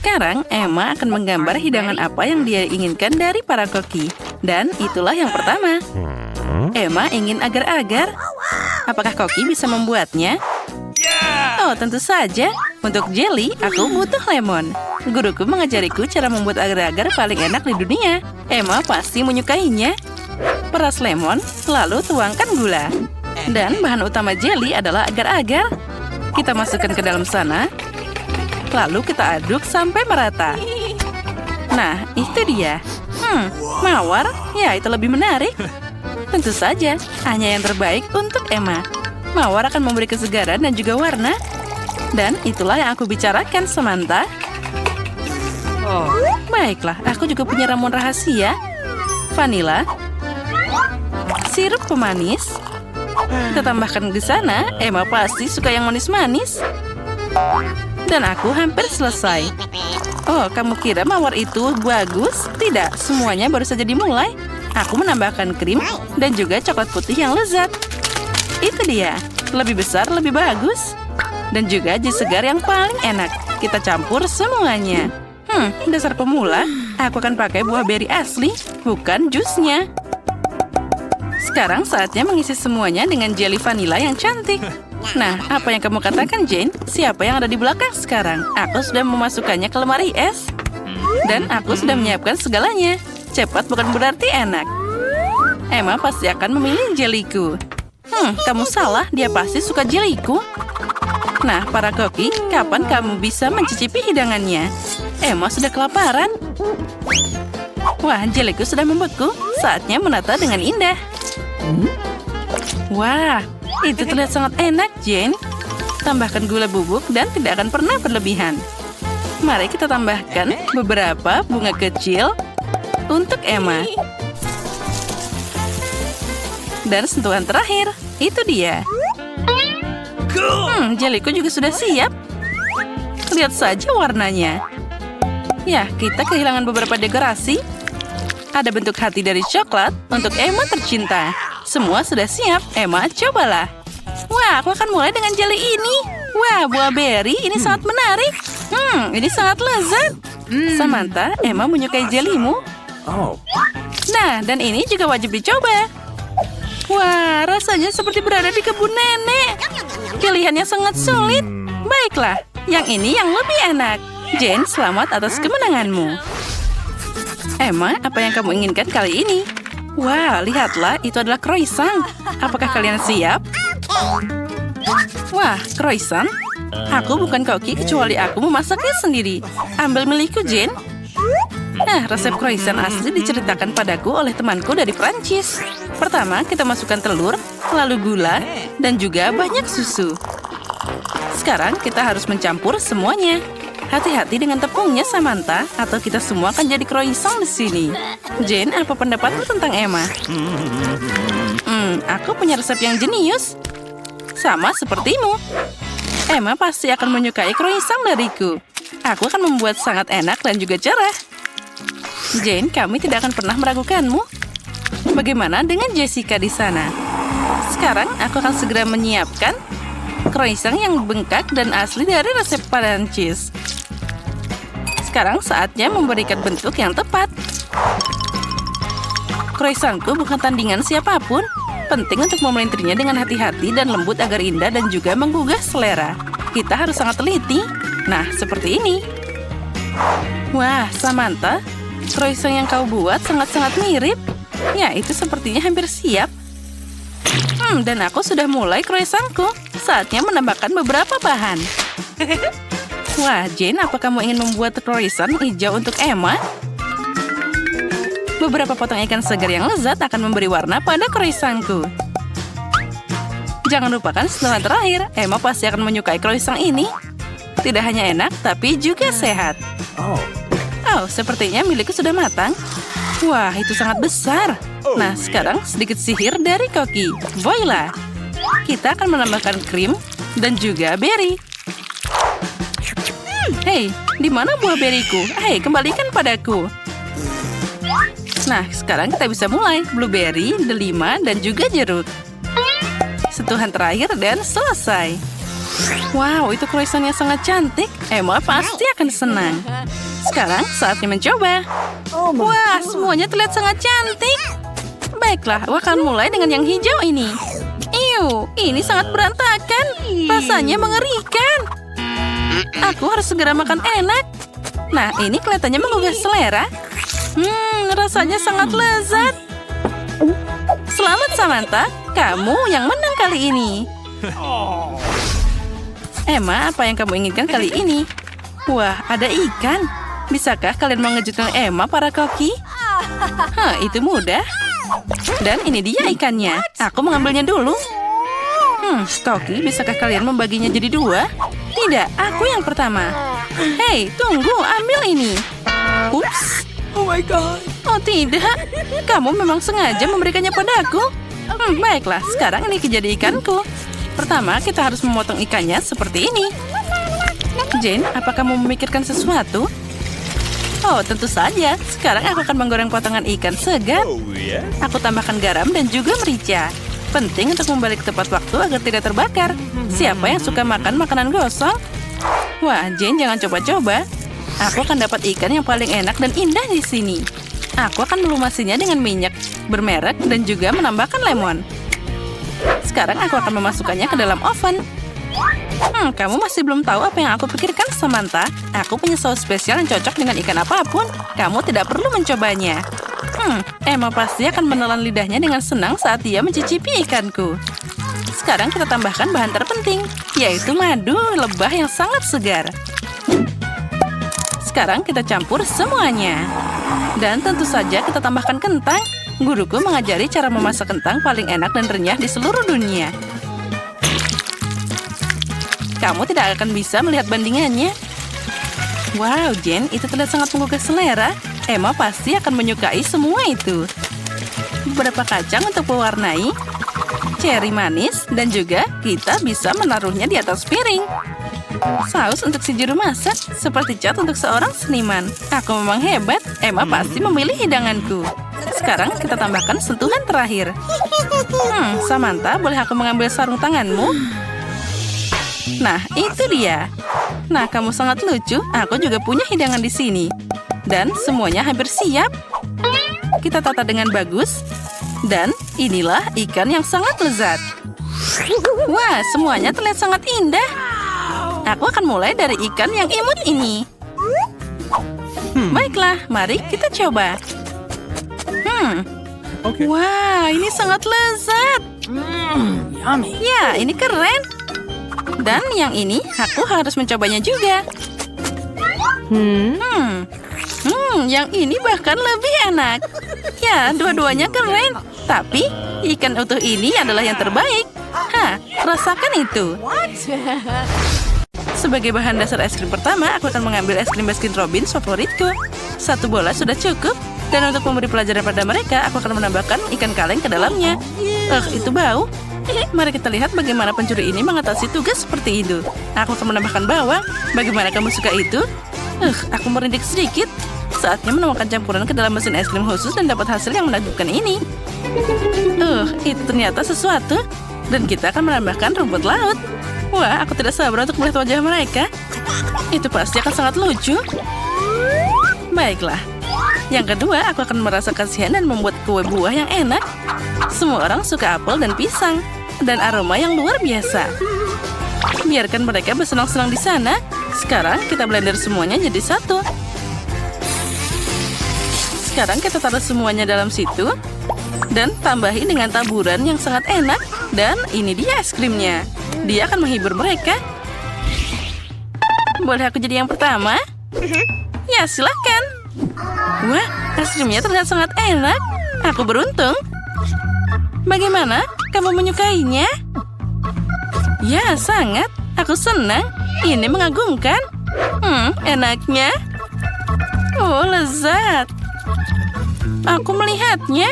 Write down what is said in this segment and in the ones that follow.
Sekarang, Emma akan menggambar hidangan apa yang dia inginkan dari para koki. Dan itulah yang pertama. Emma ingin agar-agar. Apakah koki bisa membuatnya? Oh, tentu saja. Untuk jelly, aku butuh lemon. Guruku mengajariku cara membuat agar-agar paling enak di dunia. Emma pasti menyukainya. Peras lemon, lalu tuangkan gula. Dan bahan utama jelly adalah agar-agar. Kita masukkan ke dalam sana. Lalu kita aduk sampai merata. Nah, itu dia. Mawar? Ya, itu lebih menarik. Tentu saja, hanya yang terbaik untuk Emma. Mawar akan memberi kesegaran dan juga warna. Dan itulah yang aku bicarakan, Samantha. Baiklah, aku juga punya ramuan rahasia. Vanila. Sirup pemanis. Kita tambahkan di sana. Emma pasti suka yang manis-manis. Dan aku hampir selesai. Oh, kamu kira mawar itu bagus? Tidak, semuanya baru saja dimulai. Aku menambahkan krim dan juga coklat putih yang lezat. Itu dia. Lebih besar, lebih bagus. Dan juga jus segar yang paling enak. Kita campur semuanya. Dasar pemula. Aku akan pakai buah beri asli, bukan jusnya. Sekarang saatnya mengisi semuanya dengan jelly vanila yang cantik. Nah, apa yang kamu katakan, Jane? Siapa yang ada di belakang sekarang? Aku sudah memasukkannya ke lemari es. Dan aku sudah menyiapkan segalanya. Cepat bukan berarti enak. Emma pasti akan memilih jeliku. Kamu salah. Dia pasti suka jeliku. Nah, para koki, kapan kamu bisa mencicipi hidangannya? Emma sudah kelaparan. Wah, jeliku sudah membeku. Saatnya menata dengan indah. Wah, itu terlihat sangat enak, Jane. Tambahkan gula bubuk dan tidak akan pernah berlebihan. Mari kita tambahkan beberapa bunga kecil untuk Emma. Dan sentuhan terakhir, itu dia. Jeliku juga sudah siap. Lihat saja warnanya. Ya, kita kehilangan beberapa dekorasi. Ada bentuk hati dari coklat untuk Emma tercinta. Semua sudah siap. Emma, cobalah. Wah, aku akan mulai dengan jelly ini. Wah, buah beri ini sangat menarik. Ini sangat lezat. Samantha, Emma menyukai jellymu. Nah, dan ini juga wajib dicoba. Wah, rasanya seperti berada di kebun nenek. Pilihannya sangat sulit. Baiklah, yang ini yang lebih enak. Jane, selamat atas kemenanganmu. Emma, apa yang kamu inginkan kali ini? Wah, lihatlah, itu adalah croissant. Apakah kalian siap? Wah, croissant? Aku bukan koki kecuali aku memasaknya sendiri. Ambil milikku, Jane. Nah, resep croissant asli diceritakan padaku oleh temanku dari Prancis. Pertama, kita masukkan telur, lalu gula, dan juga banyak susu. Sekarang kita harus mencampur semuanya. Hati-hati dengan tepungnya, Samantha, atau kita semua akan jadi croissant di sini. Jane, apa pendapatmu tentang Emma? Aku punya resep yang jenius. Sama sepertimu. Emma pasti akan menyukai croissant dariku. Aku akan membuat sangat enak dan juga cerah. Jane, kami tidak akan pernah meragukanmu. Bagaimana dengan Jessica di sana? Sekarang aku akan segera menyiapkan croissant yang bengkak dan asli dari resep Prancis. Sekarang saatnya memberikan bentuk yang tepat. Croissantku bukan tandingan siapapun. Penting untuk memelintirnya dengan hati-hati dan lembut agar indah dan juga menggugah selera. Kita harus sangat teliti. Nah, seperti ini. Wah, Samantha, croissant yang kau buat sangat-sangat mirip. Ya, itu sepertinya hampir siap. Dan aku sudah mulai croissantku. Saatnya menambahkan beberapa bahan. Wah, Jane, apa kamu ingin membuat croissant hijau untuk Emma? Beberapa potong ikan segar yang lezat akan memberi warna pada croissantku. Jangan lupakan sentuhan terakhir. Emma pasti akan menyukai croissant ini. Tidak hanya enak, tapi juga sehat. Oh, sepertinya milikku sudah matang. Wah, itu sangat besar. Nah, sekarang sedikit sihir dari koki. Voila! Kita akan menambahkan krim dan juga beri. Hei, di mana buah beriku? Hei, kembalikan padaku. Nah, sekarang kita bisa mulai. Blueberry, delima, dan juga jeruk. Sentuhan terakhir dan selesai. Wow, itu croissant yang sangat cantik. Emma pasti akan senang. Sekarang saatnya mencoba. Wah, semuanya terlihat sangat cantik. Baiklah, aku akan mulai dengan yang hijau ini. Iu, ini sangat berantakan. Rasanya mengerikan. Aku harus segera makan enak. Nah, ini kelihatannya menggugah selera. Rasanya sangat lezat. Selamat Samantha, kamu yang menang kali ini. Emma, apa yang kamu inginkan kali ini? Wah, ada ikan. Bisakah kalian mengejutkan Emma, para koki? Itu mudah. Dan ini dia ikannya. Aku mengambilnya dulu. Koki, bisakah kalian membaginya jadi 2? Tidak, aku yang pertama. Hei, tunggu, ambil ini. Ups. Oh my god. Oh tidak, kamu memang sengaja memberikannya padaku. Baiklah, sekarang ini jadi ikanku. Pertama, kita harus memotong ikannya seperti ini. Jane, apa kamu memikirkan sesuatu? Oh, tentu saja. Sekarang aku akan menggoreng potongan ikan segar. Aku tambahkan garam dan juga merica. Penting untuk membalik tepat waktu agar tidak terbakar. Siapa yang suka makan makanan gosong? Wah, Jane, jangan coba-coba. Aku akan dapat ikan yang paling enak dan indah di sini. Aku akan melumasinya dengan minyak bermerek dan juga menambahkan lemon. Sekarang aku akan memasukkannya ke dalam oven. Kamu masih belum tahu apa yang aku pikirkan, Samantha. Aku punya saus spesial yang cocok dengan ikan apapun. Kamu tidak perlu mencobanya. Emma pasti akan menelan lidahnya dengan senang saat dia mencicipi ikanku. Sekarang kita tambahkan bahan terpenting, yaitu madu lebah yang sangat segar. Sekarang kita campur semuanya. Dan tentu saja kita tambahkan kentang. Guruku mengajari cara memasak kentang paling enak dan renyah di seluruh dunia. Kamu tidak akan bisa melihat bandingannya. Wow, Jane, itu terlihat sangat menggugah selera. Emma pasti akan menyukai semua itu. Beberapa kacang untuk mewarnai, ceri manis, dan juga kita bisa menaruhnya di atas piring. Saus untuk si juru masak, seperti cat untuk seorang seniman. Aku memang hebat, Emma pasti memilih hidanganku. Sekarang kita tambahkan sentuhan terakhir. Samantha, boleh aku mengambil sarung tanganmu? Nah, itu dia. Nah, kamu sangat lucu. Aku juga punya hidangan di sini. Dan semuanya hampir siap. Kita tata dengan bagus. Dan inilah ikan yang sangat lezat. Wah, semuanya terlihat sangat indah. Aku akan mulai dari ikan yang imut ini. Baiklah, mari kita coba. Okay. Wah, ini sangat lezat. Yummy. Ya, ini keren. Dan yang ini, aku harus mencobanya juga. Yang ini bahkan lebih enak. Ya, dua-duanya keren. Tapi, ikan utuh ini adalah yang terbaik. Rasakan itu. Sebagai bahan dasar es krim pertama, aku akan mengambil es krim Baskin Robbins favoritku. 1 bola sudah cukup. Dan untuk memberi pelajaran pada mereka, aku akan menambahkan ikan kaleng ke dalamnya. Itu bau. Mari kita lihat bagaimana pencuri ini mengatasi tugas seperti itu. Aku akan menambahkan bawang. Bagaimana kamu suka itu? Aku merindik sedikit. Saatnya menemukan campuran ke dalam mesin es krim khusus dan dapat hasil yang menakjubkan ini. Itu ternyata sesuatu. Dan kita akan menambahkan rumput laut. Wah, aku tidak sabar untuk melihat wajah mereka. Itu pasti akan sangat lucu. Baiklah. Yang kedua, aku akan merasa kasihan dan membuat kue buah yang enak. Semua orang suka apel dan pisang. Dan aroma yang luar biasa. Biarkan mereka bersenang-senang di sana. Sekarang kita blender semuanya jadi satu. Sekarang kita taruh semuanya dalam situ. Dan tambahi dengan taburan yang sangat enak. Dan ini dia es krimnya. Dia akan menghibur mereka. Boleh aku jadi yang pertama? Ya, silakan. Wah, es krimnya terlihat sangat enak. Aku beruntung. Bagaimana? Kamu menyukainya? Ya, sangat. Aku senang. Ini mengagumkan. Enaknya. Oh, lezat. Aku melihatnya.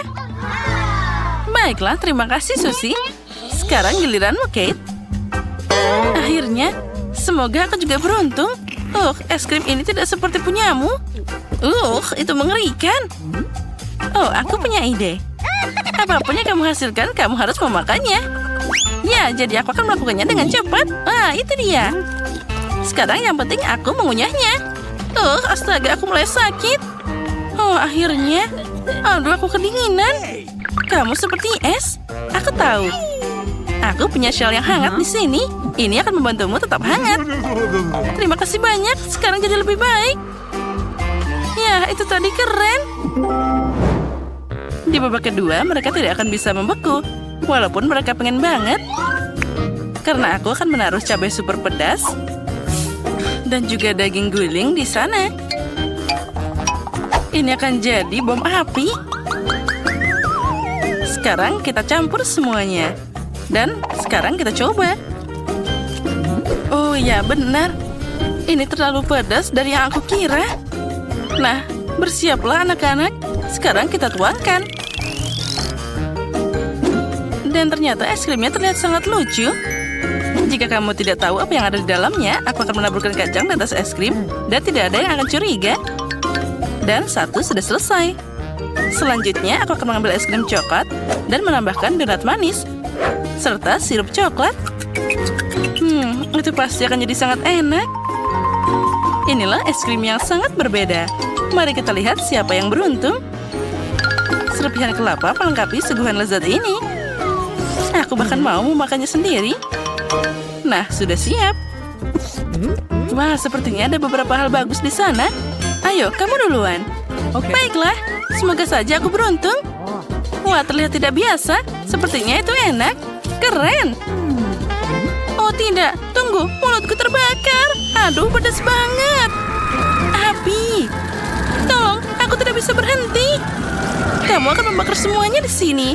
Baiklah, terima kasih, Susie. Sekarang giliranmu, Kate. Akhirnya, semoga aku juga beruntung. Es krim ini tidak seperti punyamu. Itu mengerikan. Aku punya ide. Apapun yang kamu hasilkan, kamu harus memakannya. Ya, jadi aku akan melakukannya dengan cepat. Ah, itu dia. Sekarang yang penting aku mengunyahnya. Astaga, aku mulai sakit. Oh, akhirnya. Aduh, aku kedinginan. Kamu seperti es. Aku tahu. Aku punya shell yang hangat di sini. Ini akan membantumu tetap hangat. Terima kasih banyak. Sekarang jadi lebih baik. Ya, itu tadi keren. Di babak kedua, mereka tidak akan bisa membeku. Walaupun mereka pengen banget. Karena aku akan menaruh cabai super pedas. Dan juga daging guling di sana. Ini akan jadi bom api. Sekarang kita campur semuanya. Dan sekarang kita coba. Oh ya, benar. Ini terlalu pedas dari yang aku kira. Nah, bersiaplah anak-anak. Sekarang kita tuangkan. Dan ternyata es krimnya terlihat sangat lucu. Jika kamu tidak tahu apa yang ada di dalamnya, aku akan menaburkan kacang di atas es krim. Dan tidak ada yang akan curiga. Dan satu sudah selesai. Selanjutnya, aku akan mengambil es krim coklat dan menambahkan donat manis. Serta sirup coklat. Itu pasti akan jadi sangat enak. Inilah es krim yang sangat berbeda. Mari kita lihat siapa yang beruntung. Serpihan kelapa melengkapi suguhan lezat ini. Aku bahkan mau memakannya sendiri. Nah, sudah siap. Wah, sepertinya ada beberapa hal bagus di sana. Ayo, kamu duluan. Baiklah, semoga saja aku beruntung. Wah, terlihat tidak biasa. Sepertinya itu enak. Keren. Oh tidak, tunggu, mulutku terbakar. Aduh, pedas banget. Api. Tolong, aku tidak bisa berhenti. Kamu akan membakar semuanya di sini.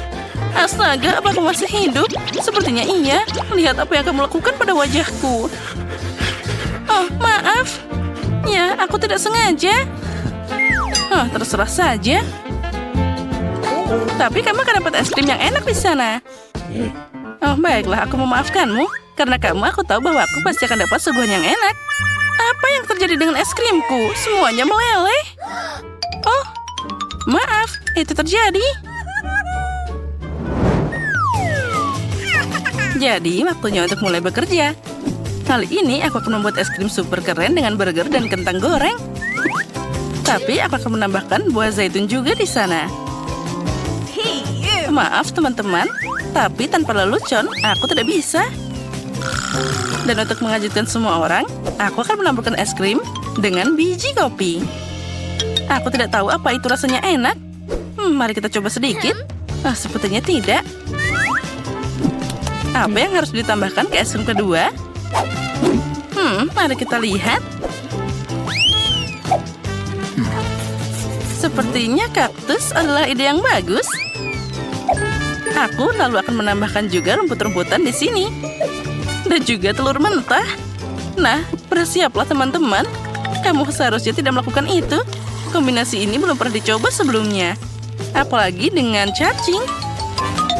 Astaga, apa aku masih hidup? Sepertinya iya. Lihat apa yang kamu lakukan pada wajahku. Oh, maaf. Ya, aku tidak sengaja. Terserah saja. Tapi kamu akan dapat es krim yang enak di sana. Oh, baiklah, aku memaafkanmu. Karena kamu, aku tahu bahwa aku pasti akan dapat suguhan yang enak. Apa yang terjadi dengan es krimku? Semuanya meleleh. Oh, maaf, itu terjadi. Jadi, waktunya untuk mulai bekerja. Kali ini, aku akan membuat es krim super keren dengan burger dan kentang goreng. Tapi, aku akan menambahkan buah zaitun juga di sana. Maaf, teman-teman. Tapi, tanpa lelucon, aku tidak bisa. Dan untuk mengejutkan semua orang, aku akan menambahkan es krim dengan biji kopi. Aku tidak tahu apa itu rasanya enak. Mari kita coba sedikit. Sepertinya tidak. Apa yang harus ditambahkan ke es krim kedua? Mari kita lihat. Sepertinya kaktus adalah ide yang bagus. Aku lalu akan menambahkan juga rumput-rumputan di sini. Dan juga telur mentah. Nah, bersiaplah teman-teman. Kamu seharusnya tidak melakukan itu. Kombinasi ini belum pernah dicoba sebelumnya. Apalagi dengan cacing.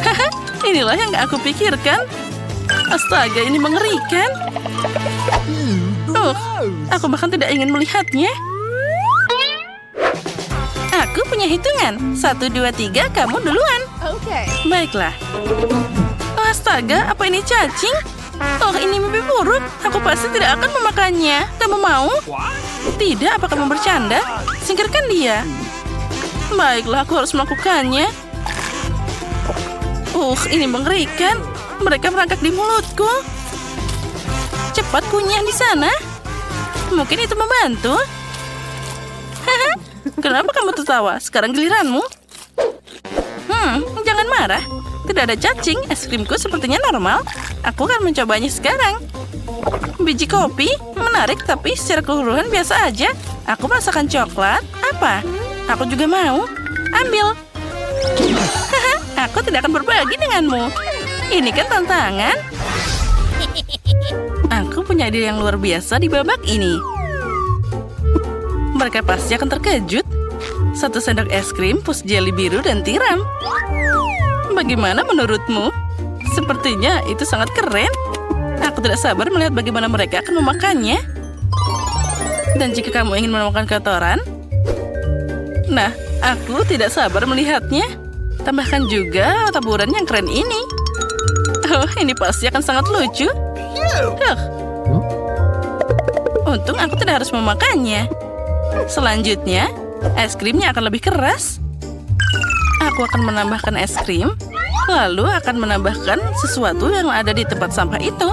Haha, inilah yang gak aku pikirkan. Astaga, ini mengerikan. Aku bahkan tidak ingin melihatnya. Aku punya hitungan. 1, 2, 3, kamu duluan. Baiklah. Astaga, apa ini cacing? Oh, ini mimpi buruk. Aku pasti tidak akan memakannya. Kamu mau? Tidak, apa kamu bercanda? Singkirkan dia. Baiklah, aku harus melakukannya. Ini mengerikan. Mereka merangkak di mulutku. Cepat kunyah di sana. Mungkin itu membantu. Haha, kenapa kamu tertawa? Sekarang giliranmu. Jangan marah. Tidak ada cacing, es krimku sepertinya normal. Aku akan mencobanya sekarang. Biji kopi, menarik tapi secara keseluruhan biasa aja. Aku merasakan coklat. Apa? Aku juga mau. Ambil. Haha, aku tidak akan berbagi denganmu. Ini kan tantangan. Aku punya ide yang luar biasa di babak ini. Mereka pasti akan terkejut. 1 sendok es krim, pus jeli biru, dan tiram. Bagaimana menurutmu? Sepertinya itu sangat keren. Aku tidak sabar melihat bagaimana mereka akan memakannya. Dan jika kamu ingin menemukan kotoran, nah, aku tidak sabar melihatnya. Tambahkan juga taburan yang keren ini. Oh, ini pasti akan sangat lucu. Untung aku tidak harus memakannya. Selanjutnya, es krimnya akan lebih keras. Aku akan menambahkan es krim, lalu akan menambahkan sesuatu yang ada di tempat sampah itu.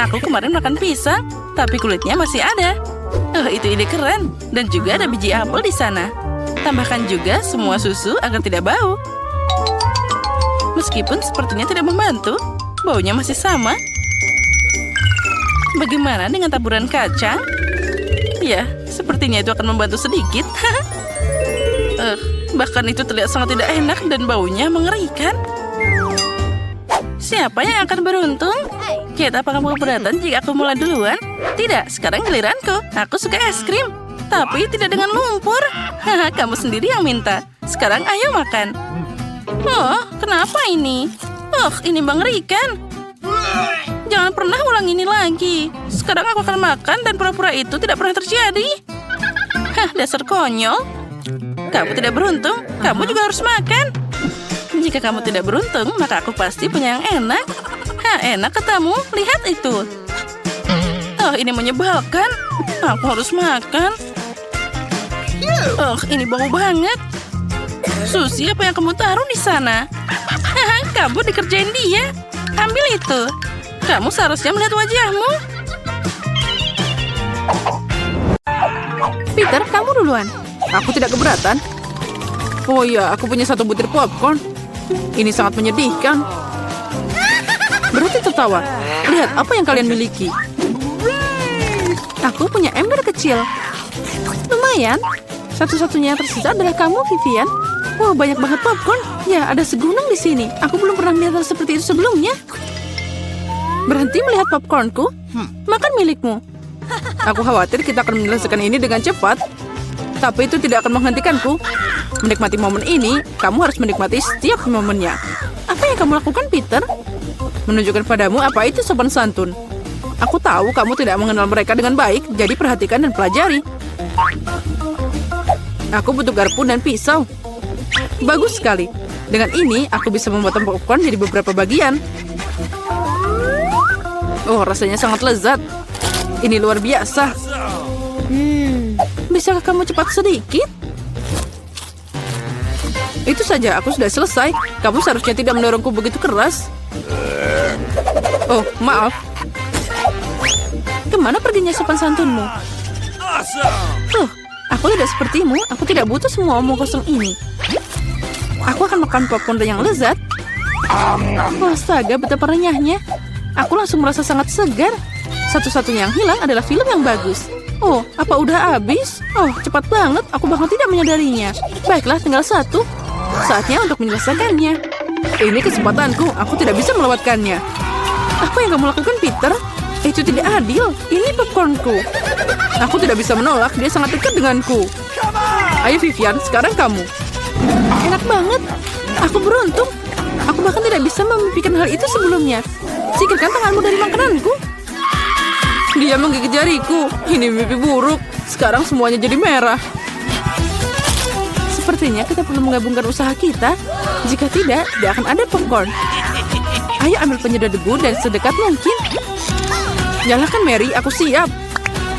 Aku kemarin makan pisang, tapi kulitnya masih ada. Oh, itu ide keren. Dan juga ada biji apel di sana. Tambahkan juga semua susu agar tidak bau. Meskipun sepertinya tidak membantu, baunya masih sama. Bagaimana dengan taburan kacang? Ya, sepertinya itu akan membantu sedikit. Bahkan itu terlihat sangat tidak enak dan baunya mengerikan. Siapa yang akan beruntung? Kate, apakah kamu keberatan jika aku mulai duluan? Tidak, sekarang giliranku. Aku suka es krim, tapi tidak dengan lumpur. Kamu sendiri yang minta. Sekarang ayo makan. Oh, kenapa ini? Oh, ini mengerikan. Jangan pernah ulang ini lagi. Sekarang aku akan makan dan pura-pura itu tidak pernah terjadi. Dasar konyol. Kamu tidak beruntung, kamu juga harus makan. Jika kamu tidak beruntung, maka aku pasti punya yang enak. Enak katamu, lihat itu. Oh, ini menyebalkan. Aku harus makan. Oh, ini bau banget. Susi, apa yang kamu taruh di sana? Kamu dikerjain dia. Ambil itu. Kamu seharusnya melihat wajahmu. Peter, kamu duluan. Aku tidak keberatan. Oh iya, aku punya 1 butir popcorn. Ini sangat menyedihkan. Berhenti tertawa. Lihat apa yang kalian miliki. Aku punya ember kecil. Lumayan. Satu-satunya yang tersisa adalah kamu, Vivian. Wah, banyak banget popcorn. Ya, ada segunung di sini. Aku belum pernah melihat hal seperti itu sebelumnya. Berhenti melihat popcornku. Makan milikmu. Aku khawatir kita akan menyelesaikan ini dengan cepat. Tapi itu tidak akan menghentikanku. Menikmati momen ini, kamu harus menikmati setiap momennya. Apa yang kamu lakukan, Peter? Menunjukkan padamu apa itu sopan santun. Aku tahu kamu tidak mengenal mereka dengan baik, jadi perhatikan dan pelajari. Aku butuh garpu dan pisau. Bagus sekali. Dengan ini, aku bisa memotong popcorn jadi beberapa bagian. Oh, rasanya sangat lezat. Ini luar biasa. Bisakah kamu cepat sedikit? Itu saja, aku sudah selesai. Kamu seharusnya tidak mendorongku begitu keras. Oh, maaf. Kemana perginya sopan santunmu? Aku tidak sepertimu. Aku tidak butuh semua omong kosong ini. Aku akan makan popcorn yang lezat. Astaga, betapa renyahnya. Aku langsung merasa sangat segar. Satu-satunya yang hilang adalah film yang bagus. Oh, apa udah habis? Oh, cepat banget. Aku bahkan tidak menyadarinya. Baiklah, tinggal 1. Saatnya untuk menyelesaikannya. Ini kesempatanku. Aku tidak bisa melewatkannya. Apa yang kamu lakukan, Peter? Itu tidak adil. Ini popcornku. Aku tidak bisa menolak. Dia sangat dekat denganku. Ayo, Vivian. Sekarang kamu. Enak banget. Aku beruntung. Aku bahkan tidak bisa memimpikan hal itu sebelumnya. Singkirkan tanganmu dari makananku. Dia menggigit jariku. Ini mimpi buruk. Sekarang semuanya jadi merah. Sepertinya kita perlu menggabungkan usaha kita. Jika tidak akan ada popcorn. Ayo ambil penyedot debu dan sedekat mungkin. Nyalakan Mary, aku siap.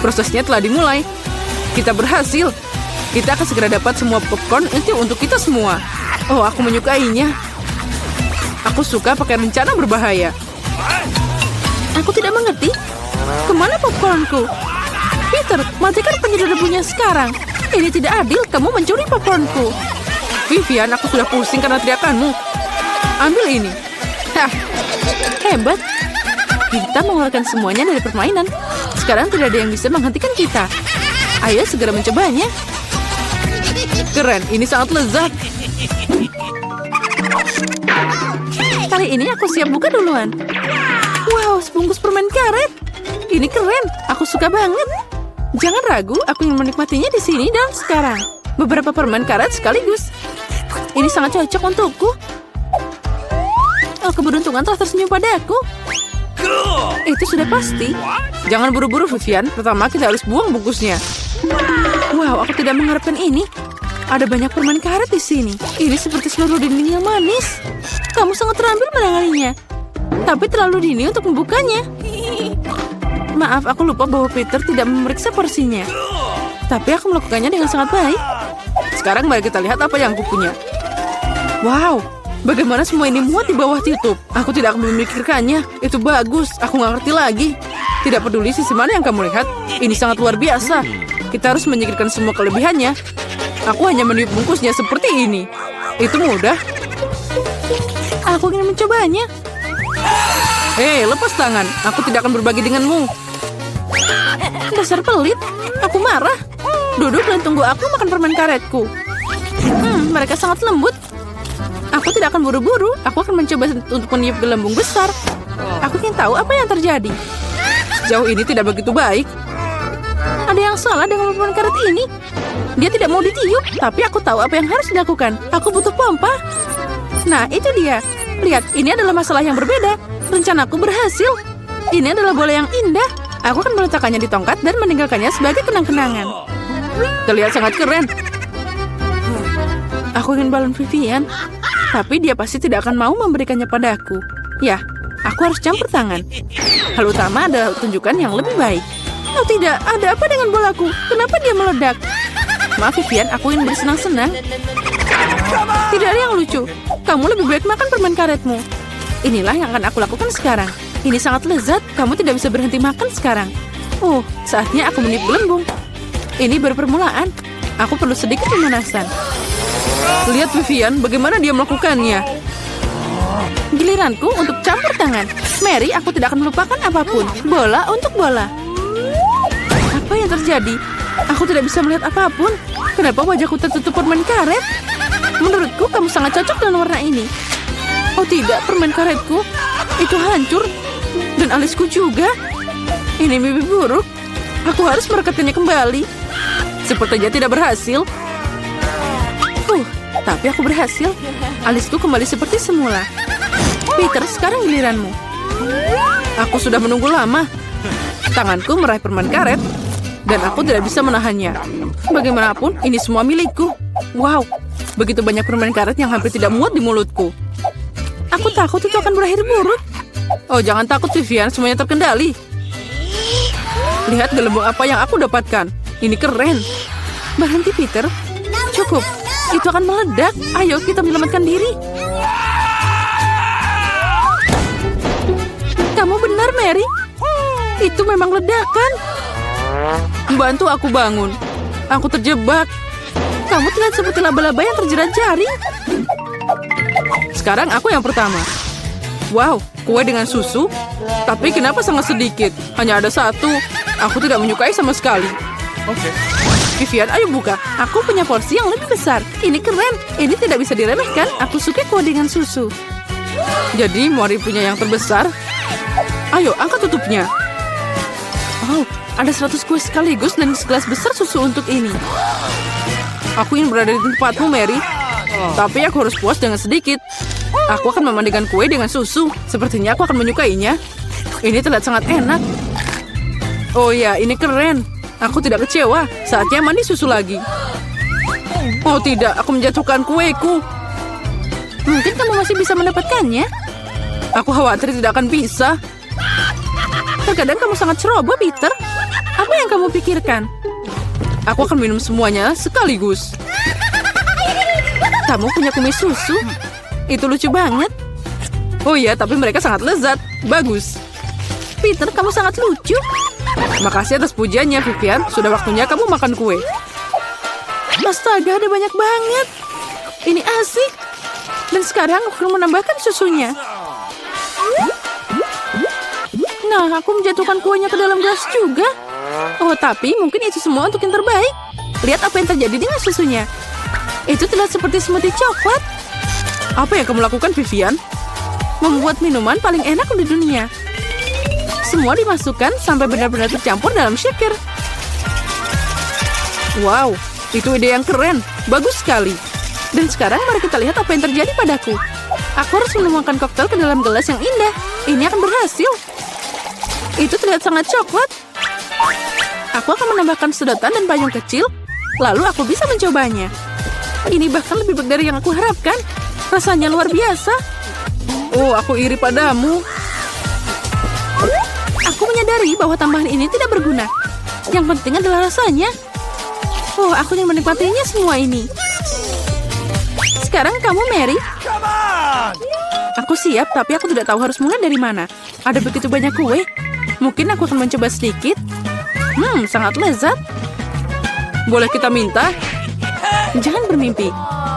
Prosesnya telah dimulai. Kita berhasil. Kita akan segera dapat semua popcorn itu untuk kita semua. Oh, aku menyukainya. Aku suka pakai rencana berbahaya. Aku tidak mengerti. Kemana popcornku? Peter, matikan penyedot debunya sekarang. Ini tidak adil, kamu mencuri popcornku. Vivian, aku sudah pusing karena teriakanmu. Ambil ini. Hah, hebat. Kita mengeluarkan semuanya dari permainan. Sekarang tidak ada yang bisa menghentikan kita. Ayo segera mencobanya. Keren, ini sangat lezat. Kali ini aku siap buka duluan. Wow, sebungkus permen karet. Ini keren, aku suka banget. Jangan ragu, aku ingin menikmatinya di sini dan sekarang. Beberapa permen karet sekaligus. Ini sangat cocok untukku. Oh, keberuntungan telah tersenyum padaku. Itu sudah pasti. Jangan buru-buru, Vivian. Pertama, kita harus buang bungkusnya. Wow, aku tidak mengharapkan ini. Ada banyak permen karet di sini. Ini seperti seluruh dinding yang manis. Kamu sangat terampil menanganinya. Tapi terlalu dini untuk membukanya. Maaf, aku lupa bahwa Peter tidak memeriksa porsinya. Tapi aku melakukannya dengan sangat baik. Sekarang mari kita lihat apa yang aku punya. Wow, bagaimana semua ini muat di bawah tutup? Aku tidak akan memikirkannya. Itu bagus, aku nggak ngerti lagi. Tidak peduli sisi mana yang kamu lihat. Ini sangat luar biasa. Kita harus menyingkirkan semua kelebihannya. Aku hanya meniup bungkusnya seperti ini. Itu mudah. Aku ingin mencobanya. Hei, lepas tangan. Aku tidak akan berbagi denganmu. Dasar pelit. Aku marah. Duduk dan tunggu aku makan permen karetku. Mereka sangat lembut. Aku tidak akan buru-buru. Aku akan mencoba untuk meniup gelembung besar. Aku ingin tahu apa yang terjadi. Sejauh ini tidak begitu baik. Ada yang salah dengan permen karet ini. Dia tidak mau ditiup, tapi aku tahu apa yang harus dilakukan. Aku butuh pompa. Nah, itu dia. Lihat, ini adalah masalah yang berbeda. Rencanaku berhasil. Ini adalah bola yang indah. Aku akan meletakkannya di tongkat dan meninggalkannya sebagai kenang-kenangan. Terlihat sangat keren. Aku ingin balon Vivian, tapi dia pasti tidak akan mau memberikannya padaku. Ya, aku harus campur tangan. Hal utama adalah tunjukkan yang lebih baik. Oh tidak, ada apa dengan bolaku? Kenapa dia meledak? Maaf Vivian, aku ingin bersenang-senang. Tidak ada yang lucu. Kamu lebih baik makan permen karetmu. Inilah yang akan aku lakukan sekarang. Ini sangat lezat, kamu tidak bisa berhenti makan sekarang. Oh, saatnya aku meniup gelembung. Ini baru permulaan. Aku perlu sedikit pemanasan. Lihat Vivian, bagaimana dia melakukannya. Giliranku untuk campur tangan. Mary, aku tidak akan melupakan apapun. Bola untuk bola. Apa yang terjadi? Aku tidak bisa melihat apapun. Kenapa wajahku tertutup permen karet? Menurutku, kamu sangat cocok dengan warna ini. Oh tidak, permen karetku. Itu hancur. Dan alisku juga. Ini mimpi buruk. Aku harus merekatkannya kembali. Sepertinya tidak berhasil. Tapi aku berhasil. Alisku kembali seperti semula. Peter, sekarang giliranmu. Aku sudah menunggu lama. Tanganku meraih permen karet. Dan aku tidak bisa menahannya. Bagaimanapun, ini semua milikku. Wow, begitu banyak permen karet yang hampir tidak muat di mulutku. Aku takut itu akan berakhir buruk. Oh, jangan takut Vivian, semuanya terkendali. Lihat gelembung apa yang aku dapatkan. Ini keren. Berhenti Peter. Cukup. Itu akan meledak. Ayo kita menyelamatkan diri. Kamu benar, Mary. Itu memang ledakan. Bantu aku bangun. Aku terjebak. Kamu terlihat seperti laba-laba yang terjerat jaring. Sekarang aku yang pertama. Wow, kue dengan susu. Tapi kenapa sangat sedikit? Hanya ada satu. Aku tidak menyukai sama sekali. Oke. Vivian, ayo buka. Aku punya porsi yang lebih besar. Ini keren. Ini tidak bisa diremehkan. Aku suka kue dengan susu. Jadi, Mori punya yang terbesar. Ayo, angkat tutupnya. Oh, ada 100 kue sekaligus dan segelas besar susu untuk ini. Aku ingin berada di tempatmu, Mary. Tapi aku harus puas dengan sedikit. Aku akan memandikan kue dengan susu. Sepertinya aku akan menyukainya. Ini terlihat sangat enak. Oh ya, ini keren. Aku tidak kecewa. Saatnya mandi susu lagi. Oh tidak, aku menjatuhkan kueku. Mungkin kamu masih bisa mendapatkannya. Aku khawatir tidak akan bisa. Terkadang kamu sangat ceroboh, Peter. Apa yang kamu pikirkan? Aku akan minum semuanya sekaligus. Kamu punya kumis susu? Itu lucu banget. Oh iya, tapi mereka sangat lezat. Bagus. Peter, kamu sangat lucu. Makasih atas pujiannya, Vivian. Sudah waktunya kamu makan kue. Astaga, ada banyak banget. Ini asik. Dan sekarang aku akan menambahkan susunya. Nah, aku menjatuhkan kuenya ke dalam gelas juga. Oh, tapi mungkin itu semua untuk yang terbaik. Lihat apa yang terjadi dengan susunya. Itu terlihat seperti smoothie coklat. Apa yang kamu lakukan, Vivian? Membuat minuman paling enak di dunia. Semua dimasukkan sampai benar-benar tercampur dalam shaker. Wow, itu ide yang keren. Bagus sekali. Dan sekarang mari kita lihat apa yang terjadi padaku. Aku harus menuangkan koktail ke dalam gelas yang indah. Ini akan berhasil. Itu terlihat sangat coklat. Aku akan menambahkan sedotan dan payung kecil. Lalu aku bisa mencobanya. Ini bahkan lebih baik dari yang aku harapkan. Rasanya luar biasa. Oh, aku iri padamu. Aku menyadari bahwa tambahan ini tidak berguna. Yang penting adalah rasanya. Oh, aku ingin menikmatinya semua ini. Sekarang kamu, Mary. Aku siap, tapi aku tidak tahu harus mulai dari mana. Ada begitu banyak kue. Mungkin aku akan mencoba sedikit. Sangat lezat. Boleh kita minta? Jangan bermimpi.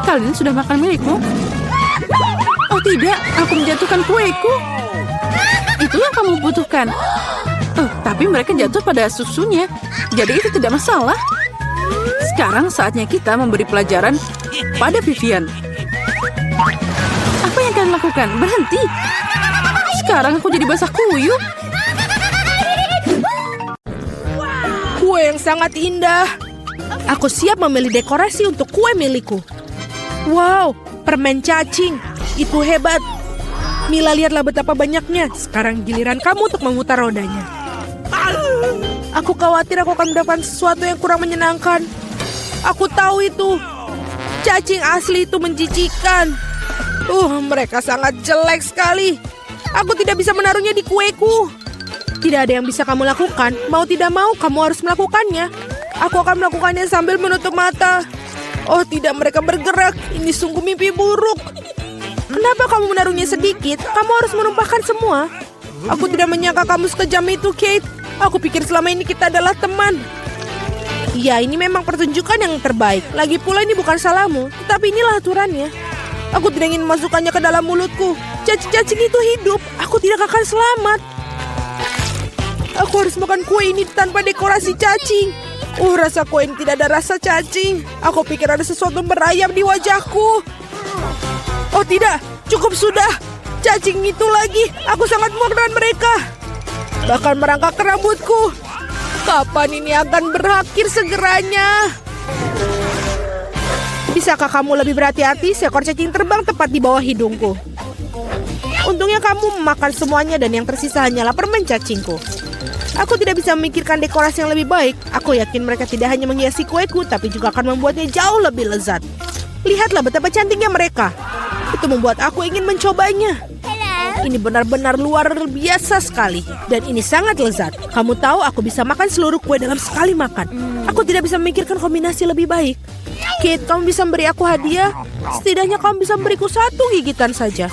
Kalian sudah makan milikmu? Oh tidak, aku menjatuhkan kueku. Itu yang kamu butuhkan. Tapi mereka jatuh pada susunya. Jadi itu tidak masalah. Sekarang saatnya kita memberi pelajaran pada Vivian. Apa yang kalian lakukan? Berhenti. Sekarang aku jadi basah kuyup. Kue yang sangat indah. Aku siap memilih dekorasi untuk kue milikku. Wow, permen cacing. Itu hebat. Mila, lihatlah betapa banyaknya. Sekarang giliran kamu untuk memutar rodanya. Aku khawatir aku akan mendapatkan sesuatu yang kurang menyenangkan. Aku tahu itu. Cacing asli itu menjijikan. Mereka sangat jelek sekali. Aku tidak bisa menaruhnya di kueku. Tidak ada yang bisa kamu lakukan. Mau tidak mau, kamu harus melakukannya. Aku akan melakukannya sambil menutup mata. Oh tidak, mereka bergerak. Ini sungguh mimpi buruk. Kenapa kamu menaruhnya sedikit? Kamu harus menumpahkan semua. Aku tidak menyangka kamu sekejam itu, Kate. Aku pikir selama ini kita adalah teman. Ya, ini memang pertunjukan yang terbaik. Lagi pula ini bukan salahmu, tetapi inilah aturannya. Aku tidak ingin memasukkannya ke dalam mulutku. Cacing-cacing itu hidup. Aku tidak akan selamat. Aku harus makan kue ini tanpa dekorasi cacing. Rasa kue ini tidak ada rasa cacing. Aku pikir ada sesuatu merayap di wajahku. Oh tidak, cukup sudah. Cacing itu lagi. Aku sangat muak dengan mereka. Bahkan merangkak ke rambutku. Kapan ini akan berakhir segeranya? Bisakah kamu lebih berhati-hati? Seekor cacing terbang tepat di bawah hidungku. Untungnya kamu memakan semuanya dan yang tersisa hanyalah permen cacingku. Aku tidak bisa memikirkan dekorasi yang lebih baik. Aku yakin mereka tidak hanya menghiasi kueku, tapi juga akan membuatnya jauh lebih lezat. Lihatlah betapa cantiknya mereka. Itu membuat aku ingin mencobanya. Ini benar-benar luar biasa sekali. Dan ini sangat lezat. Kamu tahu aku bisa makan seluruh kue dalam sekali makan. Aku tidak bisa memikirkan kombinasi lebih baik. Kate, kamu bisa memberi aku hadiah? Setidaknya kamu bisa memberiku satu gigitan saja.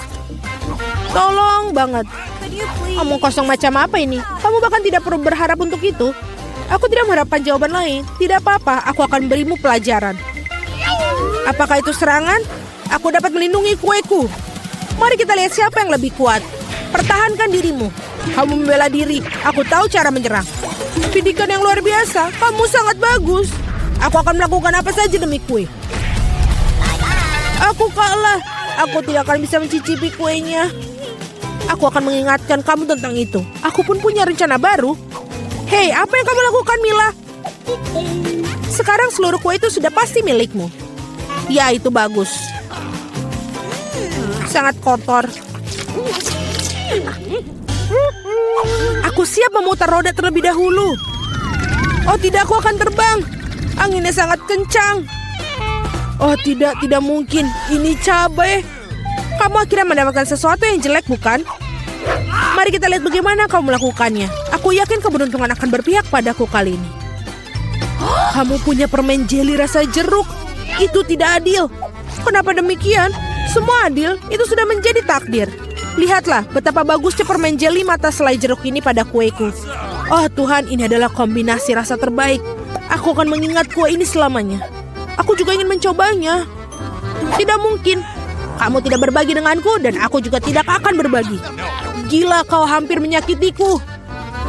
Tolong banget. Omong kosong macam apa ini? Kamu bahkan tidak perlu berharap untuk itu. Aku tidak mengharapkan jawaban lain. Tidak apa-apa, aku akan berimu pelajaran. Apakah itu serangan? Aku dapat melindungi kueku. Mari kita lihat siapa yang lebih kuat. Pertahankan dirimu. Kamu membela diri. Aku tahu cara menyerang. Pendidikan yang luar biasa. Kamu sangat bagus. Aku akan melakukan apa saja demi kue. Aku kalah. Aku tidak akan bisa mencicipi kuenya. Aku akan mengingatkan kamu tentang itu. Aku pun punya rencana baru. Hei, apa yang kamu lakukan, Mila? Sekarang seluruh kue itu sudah pasti milikmu. Ya, itu bagus. Sangat kotor. Aku siap memutar roda terlebih dahulu. Oh tidak, aku akan terbang. Anginnya sangat kencang. Oh tidak mungkin. Ini cabai. Kamu akhirnya mendapatkan sesuatu yang jelek, bukan? Mari kita lihat bagaimana kamu melakukannya. Aku yakin keberuntungan akan berpihak padaku kali ini. Kamu punya permen jeli rasa jeruk. Itu tidak adil. Kenapa demikian? Semua adil. Itu sudah menjadi takdir. Lihatlah betapa bagusnya permen jeli mata selai jeruk ini pada kueku. Oh Tuhan, ini adalah kombinasi rasa terbaik. Aku akan mengingat kue ini selamanya. Aku juga ingin mencobanya. Tidak mungkin. Kamu tidak berbagi denganku dan aku juga tidak akan berbagi. Gila, kau hampir menyakitiku.